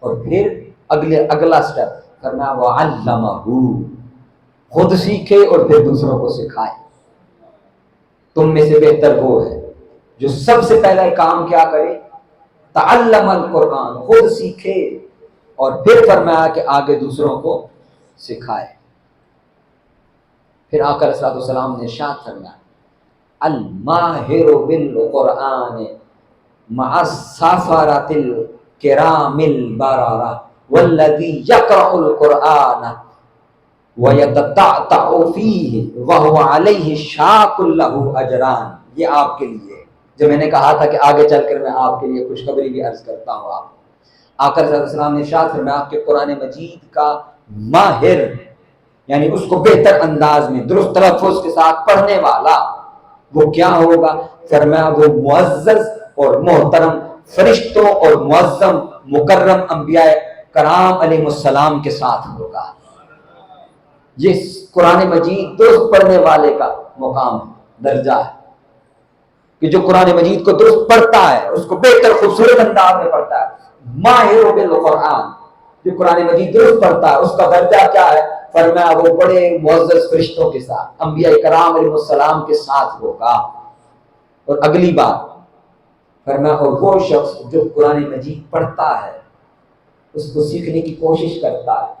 اور پھر اگلا سٹیپ فرمایا وعلمہ، خود سیکھے اور پھر دوسروں کو سکھائے۔ تم میں سے بہتر وہ ہے جو سب سے پہلا کام کیا کرے؟ تعلم القرآن، خود سیکھے اور پھر فرمایا کہ آگے دوسروں کو سکھائے۔ پھر آقا علیہ الصلوۃ والسلام نے ارشاد فرمایا الماہر بالقرآن مع السفرۃ الکرام البررہ والذی یقرأ القرآن ویتتعتع فیہ وہو علیہ شاق لہ اجران۔ یہ آپ کے لیے، جو میں نے کہا تھا کہ آگے چل کر میں آپ کے لیے خوشخبری بھی عرض کرتا ہوں۔ آپ آقا صلی اللہ علیہ وسلم نے ارشاد فرمایا کہ قرآن مجید کا ماہر، یعنی اس کو بہتر انداز میں درست تلفظ کے ساتھ پڑھنے والا، وہ کیا ہوگا؟ فرمایا وہ معزز اور محترم فرشتوں اور معظم مکرم انبیاء کرام علیہ السلام کے ساتھ ہوگا۔ یہ قرآن مجید درست پڑھنے والے کا مقام درجہ ہے کہ جو قرآن مجید کو درست پڑھتا ہے، اس کو بہتر خوبصورت انداز میں پڑھتا ہے۔ ماہر بالقرآن، جو قرآن مجید درست پڑھتا ہے اس کا درجہ کیا ہے؟ فرمایا وہ بڑے معزز فرشتوں کے ساتھ، انبیاء کرام علیہ السلام کے ساتھ ہوگا۔ اور اگلی بات فرمایا اور وہ شخص جو قرآن مجید پڑھتا ہے، اس کو سیکھنے کی کوشش کرتا ہے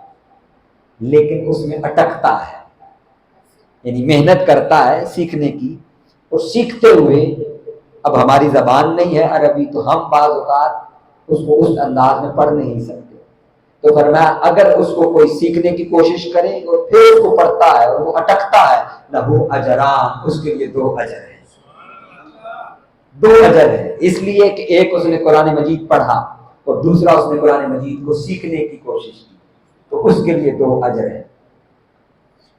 لیکن اس میں اٹکتا ہے، یعنی محنت کرتا ہے سیکھنے کی، اور سیکھتے ہوئے اب ہماری زبان نہیں ہے عربی تو ہم بعض اوقات اس کو اس انداز میں پڑھ نہیں سکتے، تو فرمایا اگر اس کو کوئی سیکھنے کی کوشش کرے اور پھر اس کو پڑھتا ہے اور وہ اٹکتا ہے، لہو اجران، اس کے لیے 2 اجر ہیں، 2 اجر ہیں، اس لیے کہ ایک اس نے قرآن مجید پڑھا اور دوسرا اس نے قرآن مجید کو سیکھنے کی کوشش کی، تو اس کے لیے 2 اجر ہیں۔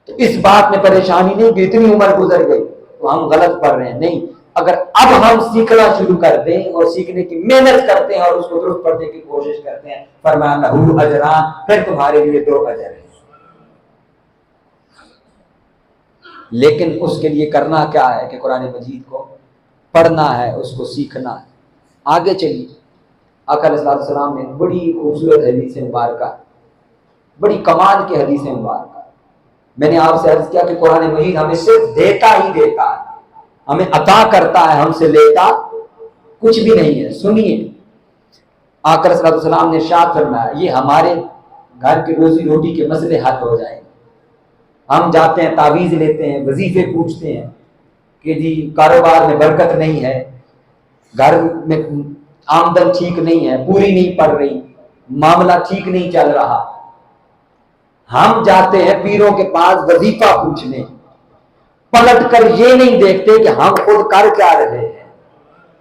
تو اس بات میں پریشانی نہیں کہ اتنی عمر گزر گئی تو ہم غلط پڑھ رہے ہیں، نہیں، اگر اب ہم سیکھنا شروع کر دیں اور سیکھنے کی محنت کرتے ہیں اور اس کو درست پڑھنے کی کوشش کرتے ہیں، فرمایا لہو اجران، پھر تمہارے لیے 2 اجر ہیں۔ لیکن اس کے لیے کرنا کیا ہے کہ قرآن مجید کو پڑھنا ہے، اس کو سیکھنا ہے۔ آگے چلیے، آقا علیہ السلام نے بڑی خوبصورت حدیث مبارکہ، بڑی کمال کی حدیث مبارکہ، میں نے آپ سے عرض کیا کہ قرآن مجید ہمیں صرف دیتا ہی دیتا ہے، ہمیں عطا کرتا ہے، ہم سے لیتا کچھ بھی نہیں ہے۔ سنیے، آقا صلی اللہ علیہ وسلم نے ارشاد فرمایا یہ ہمارے گھر کی روزی روٹی کے مسئلے حل ہو جائیں گے۔ ہم جاتے ہیں تعویذ لیتے ہیں، وظیفے پوچھتے ہیں کہ جی کاروبار میں برکت نہیں ہے، گھر میں آمدن ٹھیک نہیں ہے، پوری نہیں پڑ رہی، معاملہ ٹھیک نہیں چل رہا، ہم جاتے ہیں پیروں کے پاس وظیفہ پوچھنے، پلٹ کر یہ نہیں دیکھتے کہ ہم خود کر کیا رہے ہیں،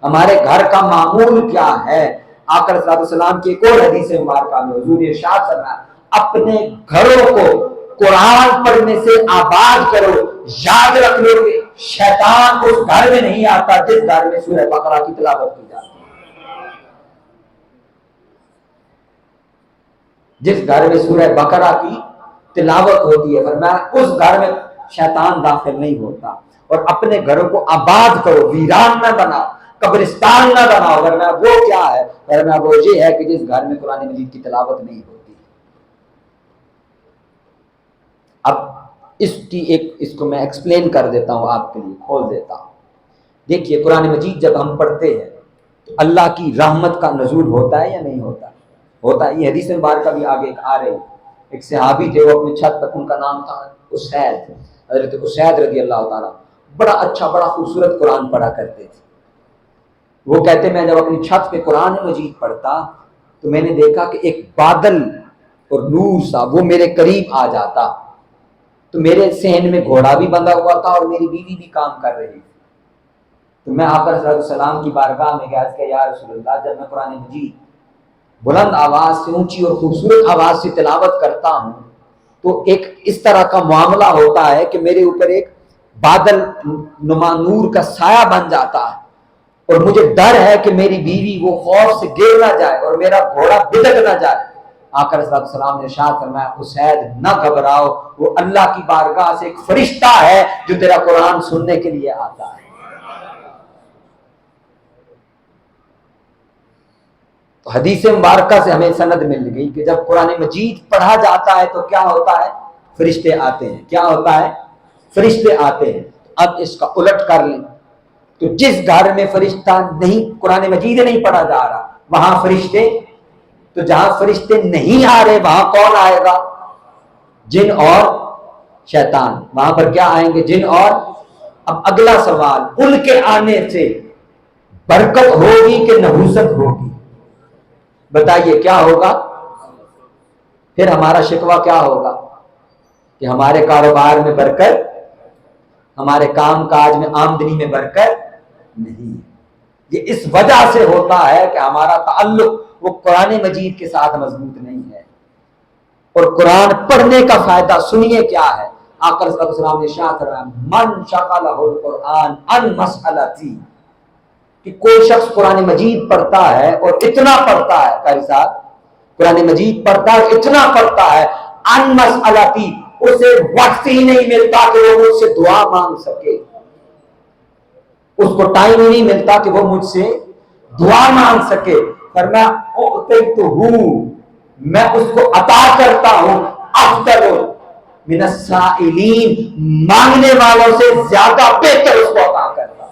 ہمارے گھر کا معمول کیا ہے۔ آقا صلی اللہ علیہ وسلم کی ایک اور حدیث مبارکہ میں حضور نے ارشاد فرمایا اپنے گھروں کو قرآن پڑھنے سے آباد کرو، یاد رکھ لو کہ شیطان اس گھر میں نہیں آتا جس گھر میں سورہ بقرہ کی تلاوت کی جاتی ہے۔ جس گھر میں سورہ بقرہ کی تلاوت ہوتی ہے فرمایا اس گھر میں شیطان داخل نہیں ہوتا۔ اور اپنے گھروں کو آباد کرو، ویران نہ بناؤ، قبرستان نہ بناؤ۔ ورنہ وہ کیا ہے؟ ورنہ وہ یہ ہے کہ جس گھر میں قرآن مجید کی تلاوت نہیں ہوتی۔ اب اس کو میں ایکسپلین کر دیتا ہوں، آپ کے لیے کھول دیتا ہوں۔ دیکھیے قرآن مجید جب ہم پڑھتے ہیں تو اللہ کی رحمت کا نزول ہوتا ہے یا نہیں ہوتا؟ ہوتا ہے۔ یہ حدیث مبارکہ بھی آگے آ رہی ہے۔ ایک صحابی تھے، وہ اپنی چھت پر، ان کا نام تھا اسید، حضرت اسید رضی اللہ تعالیٰ، بڑا اچھا بڑا خوبصورت قرآن پڑھا کرتے تھے۔ وہ کہتے میں جب اپنی چھت پہ قرآن مجید پڑھتا تو میں نے دیکھا کہ ایک بادل اور نور سا وہ میرے قریب آ جاتا، تو میرے صحن میں گھوڑا بھی بندھا ہوا تھا اور میری بیوی بھی کام کر رہی تھی۔ تو میں آقا صلی اللہ علیہ وسلم کی بارگاہ میں گیا کہ یا رسول اللہ، جب میں قرآن مجید بلند آواز سے، اونچی اور خوبصورت آواز سے تلاوت کرتا ہوں تو ایک اس طرح کا معاملہ ہوتا ہے کہ میرے اوپر ایک بادل نما نور کا سایہ بن جاتا ہے، اور مجھے ڈر ہے کہ میری بیوی وہ خوف سے گر نہ جائے اور میرا گھوڑا بدک نہ جائے۔ آقا صلی اللہ علیہ وسلم نے ارشاد فرمایا اسید نہ گھبراؤ، وہ اللہ کی بارگاہ سے ایک فرشتہ ہے جو تیرا قرآن سننے کے لیے آتا ہے۔ تو حدیث مبارکہ سے ہمیں سند مل گئی کہ جب قرآن مجید پڑھا جاتا ہے تو کیا ہوتا ہے؟ فرشتے آتے ہیں۔ کیا ہوتا ہے؟ فرشتے آتے ہیں۔ اب اس کا الٹ کر لیں تو جس گھر میں فرشتہ نہیں، قرآن مجید نہیں پڑھا جا رہا، وہاں فرشتے، تو جہاں فرشتے نہیں آ رہے وہاں کون آئے گا؟ جن اور شیطان۔ وہاں پر کیا آئیں گے؟ جن اور۔ اب اگلا سوال، ان کے آنے سے برکت ہوگی کہ نحوست ہوگی؟ بتائیے کیا ہوگا؟ پھر ہمارا شکوہ کیا ہوگا؟ کہ ہمارے کاروبار میں برکت، ہمارے کام کاج میں، آمدنی میں برکت نہیں۔ یہ اس وجہ سے ہوتا ہے کہ ہمارا تعلق وہ قرآن مجید کے ساتھ مضبوط نہیں ہے۔ اور قرآن پڑھنے کا فائدہ سنیے کیا ہے۔ آقا صلی اللہ علیہ وسلم نے ارشاد فرمایا من شغلہ القرآن عن مسئلتی، کہ کوئی شخص قرآن مجید پڑھتا ہے اور اتنا پڑھتا ہے، قاری صاحب قرآن مجید پڑھتا ہے، اتنا پڑھتا ہے، عن مسئلتی، اسے وقت ہی نہیں ملتا کہ وہ مجھ سے دعا مانگ سکے، اس کو ٹائم ہی نہیں ملتا کہ وہ مجھ سے دعا مانگ سکے۔ فرمایا اعطیتہ، میں اس کو عطا کرتا ہوں، افضل من السائلین، مانگنے والوں سے زیادہ بہتر اس کو عطا کرتا ہوں۔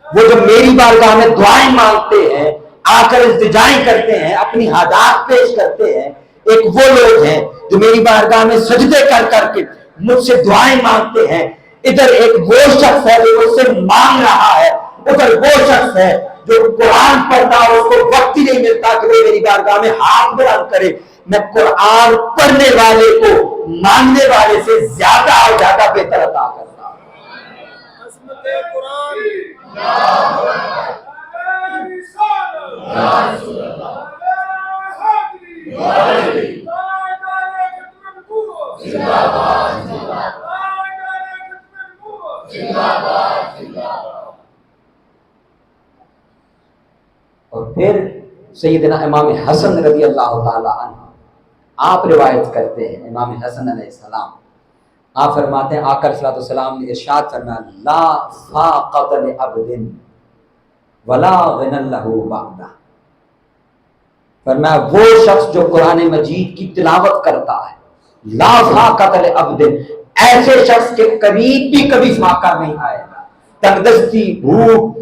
وہ جو میری بارگاہ میں دعائیں مانگتے ہیں، آ کر التجائیں کرتے ہیں، اپنی حاجات پیش کرتے ہیں، ایک وہ لوگ ہیں جو میری بارگاہ میں سجدے کر کر کے مجھ سے دعائیں مانگتے ہیں۔ ادھر ایک وہ شخص ہے جو مجھ سے مانگ رہا ہے، ادھر وہ شخص ہے جو قرآن پڑھتا ہے، اس کو وقت ہی نہیں ملتا کہ وہ میری بارگاہ میں ہاتھ بلند کرے۔ میں قرآن پڑھنے والے کو مانگنے والے سے زیادہ اور زیادہ بہتر عطا کرتا ہوں۔ اور پھر سیدنا امام حسن رضی اللہ تعالی عنہ، آپ روایت کرتے ہیں امام حسن علیہ السلام، آپ فرماتے ہیں آقا صلی اللہ علیہ وسلم نے ارشاد فرمایا لا فاقۃ لعبد ولا غنى له بعدہ، فرمایا وہ شخص جو قرآن مجید کی تلاوت کرتا ہے، لا فاقۃ لعبد، ایسے شخص کے قریب بھی کبھی فاقہ نہیں آئے گا، تنگدستی، بھوک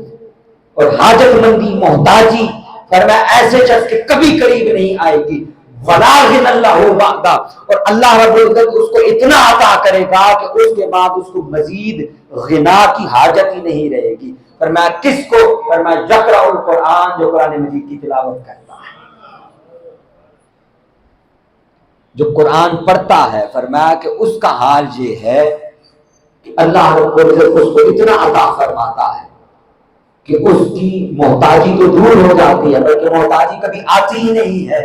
اور حاجت مندی، محتاجی، فرمایا ایسے شخص کے کبھی قریب نہیں آئے گی، ولا غنى له بعدہ، اور اللہ رب العزت اس کو اتنا عطا کرے گا کہ اس کے بعد اس کو مزید غنا کی حاجت ہی نہیں رہے گی۔ فرمایا کس کو؟ فرمایا یقرأ القرآن، جو قرآن مجید کی تلاوت کرتا ہے، جو قرآن پڑھتا ہے۔ فرمایا کہ اس کا حال یہ ہے کہ اللہ رب العزت اس کو اتنا عطا فرماتا ہے کہ اس کی محتاجی تو دور ہو جاتی ہے، بلکہ محتاجی کبھی آتی ہی نہیں ہے۔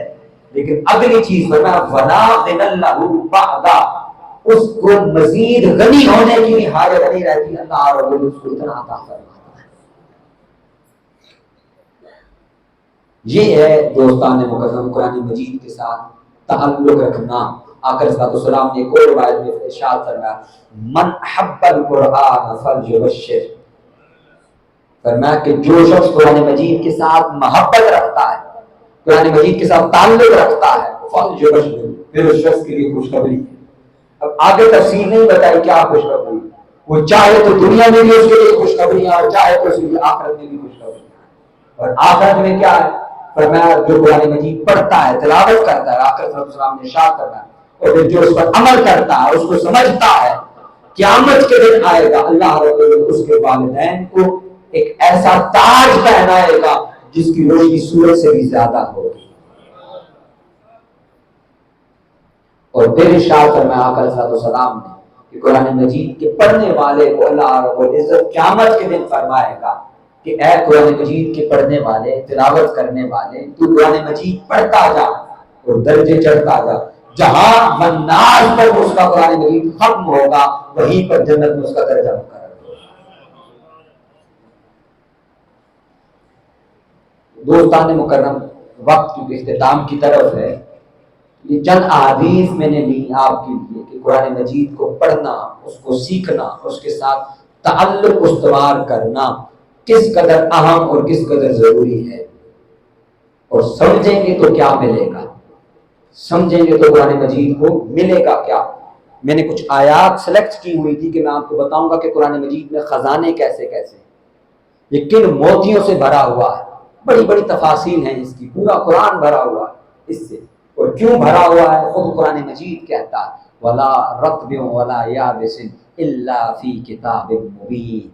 لیکن اگلی چیز فرمایا وَلَا غِنَى لَهُ بَعْدَ، اس کو مزید غنی ہونے کی بھی حاجت نہیں رہتی، اللہ رب العزت اس کو اتنا عطا فرماتا ہے۔ یہ ہے دوستان مکرم قرآن مجید کے ساتھ تعلق رکھنا۔ آقا علیہ السلام نے ایک اور روایت میں ارشاد فرمایا من احب القرآن فلیبشر، فرمایا کہ جو شخص قرآن مجید کے ساتھ محبت رکھتا ہے، قرآن مجید کے ساتھ تعلق رکھتا ہے، فلیبشر، پھر اس شخص کے لیے خوشخبری۔ اب آگے تفصیل نہیں بتائی کیا خوشخبری، وہ چاہے تو دنیا میں بھی اس کے لیے خوشخبریاں اور چاہے تو اس کے لیے آخرت میں بھی خوشخبریاں۔ اور آخرت میں کیا ہے؟ فرمایا جو قرآن مجید پڑھتا ہے، تلاوت کرتا ہے، آقا صلی اللہ علیہ وسلم نے ارشاد کرنا ہے، اور پھر جو اس پر عمل کرتا ہے، اس کو سمجھتا ہے، قیامت کے دن آئے گا اللہ رب العزت اس کے والدین کو ایک ایسا تاج پہنائے گا جس کی روشنی سورج سے بھی زیادہ ہوگی۔ اور پھر ارشاد فرمایا آقا علیہ السلام نے کہ قرآن مجید کے پڑھنے والے کو اللہ رب العزت قیامت کے دن فرمائے گا کہ اے قرآن مجید کے پڑھنے والے، تلاوت کرنے والے، تو قرآن مجید پڑھتا جا اور درجے چڑھتا جا، جہاں مناس پر اس کا قرآن مجید ختم ہوگا وہیں پر جنت میں اس کا درجہ مقرر ہوگا۔ دوستان مکرم، وقت کی اختتام کی طرف ہے، یہ چند احادیث میں نے لی آپ کے لیے کہ قرآن مجید کو پڑھنا، اس کو سیکھنا، اس کے ساتھ تعلق استوار کرنا کس قدر اہم اور کس قدر ضروری ہے، اور سمجھیں گے تو کیا ملے گا، سمجھیں گے تو قرآن مجید کو ملے گا کیا۔ میں نے کچھ آیات سلیکٹ کی ہوئی تھی کہ میں آپ کو بتاؤں گا کہ قرآن مجید میں خزانے کیسے کیسے، یہ کن موتیوں سے بھرا ہوا ہے، بڑی بڑی تفاصیل ہیں اس کی، پورا قرآن بھرا ہوا ہے اس سے، اور کیوں بھرا ہوا ہے خود قرآن مجید کہتا ہے وَلَا رَطْبٍ وَلَا يَابِسٍ إِلَّا فِي كِتَابٍ مُبِينٍ،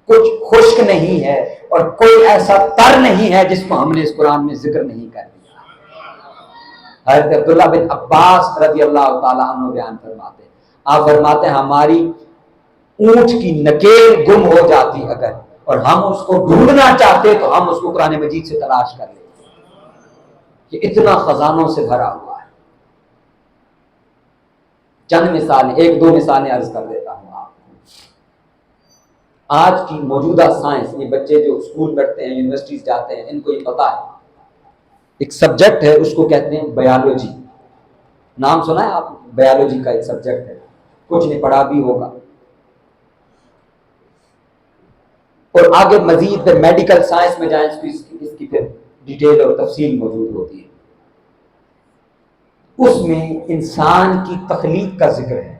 کچھ خشک نہیں ہے اور کوئی ایسا تر نہیں ہے جس کو ہم نے اس قرآن میں ذکر نہیں کر دیا۔ حضرت عبداللہ بن عباس رضی اللہ تعالیٰ عنہ بیان فرماتے ہیں، آپ فرماتے ہیں ہماری اونٹ کی نکیل گم ہو جاتی اگر، اور ہم اس کو ڈھونڈنا چاہتے تو ہم اس کو قرآن مجید سے تلاش کر لیتے، یہ اتنا خزانوں سے بھرا ہوا ہے۔ چند مثالیں، ایک دو مثالیں عرض کر دیتا ہوں آپ کو۔ آج کی موجودہ سائنس، یہ بچے جو اسکول پڑھتے ہیں، یونیورسٹیز جاتے ہیں، ان کو یہ پتا ہے، ایک سبجیکٹ ہے اس کو کہتے ہیں بایولوجی، نام سنا ہے آپ؟ بایولوجی کا ایک سبجیکٹ ہے، کچھ نے پڑھا بھی ہوگا، اور آگے مزید پھر میڈیکل سائنس میں جائیں اس کی پھر ڈیٹیل اور تفصیل موجود ہوتی ہے۔ اس میں انسان کی تخلیق کا ذکر ہے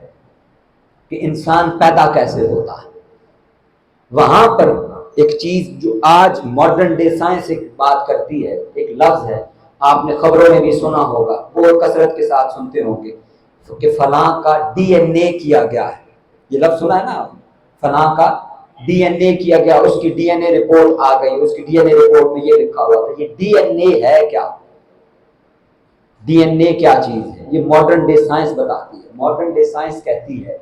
کہ انسان پیدا کیسے ہوتا ہے۔ وہاں پر ایک چیز جو آج ماڈرن ڈے سائنس ایک بات کرتی ہے، ایک لفظ ہے، آپ نے خبروں میں بھی سنا ہوگا، بہت کثرت کے ساتھ سنتے ہوں گے کہ فلاں کا ڈی این اے کیا گیا ہے، یہ لفظ سنا ہے نا آپ، فلاں کا ڈی این اے کیا گیا، اس کی ڈی این اے رپورٹ آ گئی، اس کی ڈی این اے رپورٹ میں یہ لکھا ہوا تھا۔ یہ ڈی این اے ہے کیا؟ ڈی این اے کیا چیز ہے؟ یہ ماڈرن ڈے سائنس بتاتی ہے۔ ماڈرن ڈے سائنس کہتی ہے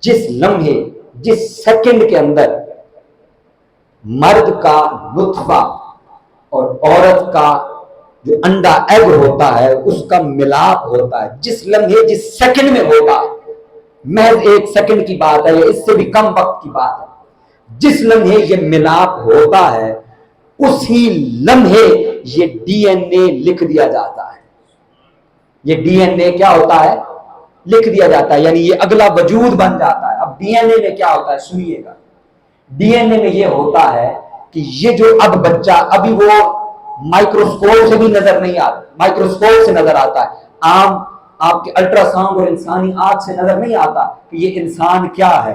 جس لمحے، جس سیکنڈ کے اندر مرد کا نطفہ اور عورت کا جو انڈا ایگ ہوتا ہے اس کا ملاپ ہوتا ہے، جس لمحے جس سیکنڈ میں ہوتا ہے، محض ایک سیکنڈ کی بات ہے یا اس سے بھی کم وقت کی بات ہے، جس لمحے یہ ملاپ ہوتا ہے اسی لمحے یہ ڈی این اے لکھ دیا جاتا ہے۔ یہ ڈی این اے کیا ہوتا ہے؟ لکھ دیا جاتا ہے، یعنی یہ اگلا وجود بن جاتا ہے۔ اب ڈی این اے میں کیا ہوتا ہے سنیے گا، ڈی این اے میں یہ ہوتا ہے کہ یہ جو اب بچہ، ابھی وہ مائکروسکوپ سے بھی نظر نہیں آتا، مائکروسکوپ سے نظر آتا ہے، عام آپ کے الٹرا ساؤنڈ اور انسانی آنکھ سے نظر نہیں آتا کہ یہ انسان کیا ہے،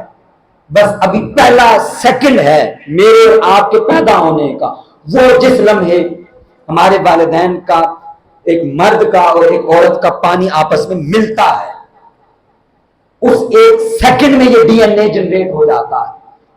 بس ابھی پہلا سیکنڈ ہے میرے اور آپ کے پیدا ہونے کا، وہ جس لمحے ہمارے والدین کا، ایک مرد کا اور ایک عورت کا پانی آپس میں ملتا ہے، اس ایک سیکنڈ میں یہ ڈی این اے جنریٹ ہو جاتا ہے،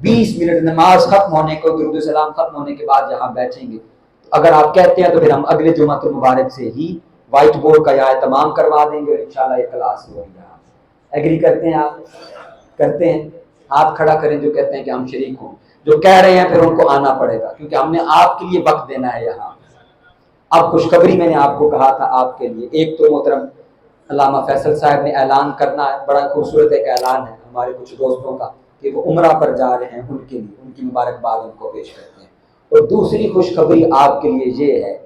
20 منٹ نماز ختم ہونے کو، درود سلام ختم ہونے کے بعد یہاں بیٹھیں گے. اگر آپ کہتے ہیں تو پھر ہم اگلے جمعہ المبارک سے ہی وائٹ بورڈ کا یہاں اہتمام کروا دیں گے اور انشاءاللہ یہ کلاس ہوگی. یہاں ایگری کرتے ہیں آپ؟ کرتے ہیں؟ ہاتھ کھڑا کریں جو کہتے ہیں کہ ہم شریک ہوں. جو کہہ رہے ہیں پھر ان کو آنا پڑے گا کیونکہ ہم نے آپ کے لیے وقت دینا ہے یہاں. اب خوشخبری میں نے آپ کو کہا تھا آپ کے لیے. ایک تو محترم علامہ فیصل صاحب نے اعلان کرنا ہے، بڑا خوبصورت ایک اعلان ہے ہمارے کچھ دوستوں کا کہ وہ عمرہ پر جا رہے ہیں، ان کے لیے ان کی مبارکباد ان کو پیش کرتے ہیں. اور دوسری خوشخبری آپ کے لیے یہ ہے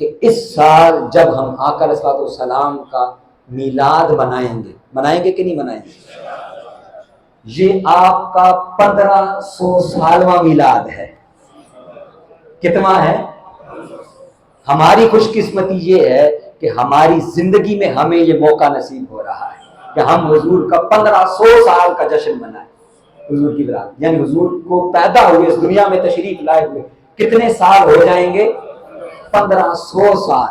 کہ اس سال جب ہم آقا علیہ الصلوۃ والسلام کا میلاد منائیں گے کہ نہیں منائیں گے؟ یہ آپ کا 1500 سالواں میلاد ہے. کتنا ہے؟ ہماری خوش قسمتی یہ ہے کہ ہماری زندگی میں ہمیں یہ موقع نصیب ہو رہا ہے کہ ہم حضور کا 1500 سال کا جشن منائیں. حضور کی برات یعنی حضور کو پیدا ہوئے اس دنیا میں تشریف لائے ہوئے کتنے سال ہو جائیں گے؟ 1500 سال.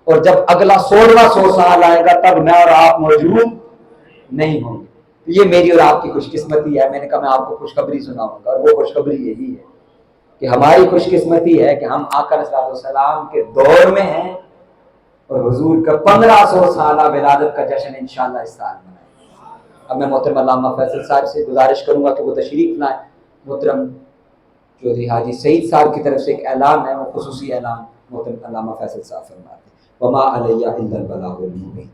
اور جب اگلا 16واں سال آئے گا تب میں اور آپ موجود نہیں ہوں گے. یہ میری اور آپ کی خوش قسمتی ہے. میں نے کہا میں آپ کو خوشخبری سناؤں گا اور وہ خوشخبری یہی ہے کہ ہماری خوش قسمتی ہے کہ ہم آقا علیہ السلام کے دور میں ہیں اور حضور کا 1500 سالہ ولادت کا جشن انشاءاللہ اس سال منائیں. اب میں محترم علامہ فیصل صاحب سے گزارش کروں گا کہ وہ تشریف لائیں. محترم چودھری حاجی سعید صاحب کی طرف سے ایک اعلان ہے، وہ خصوصی اعلان محترم علامہ فیصل صاحب فرماتے ہیں. وما علیہ الا البلاغ المبین.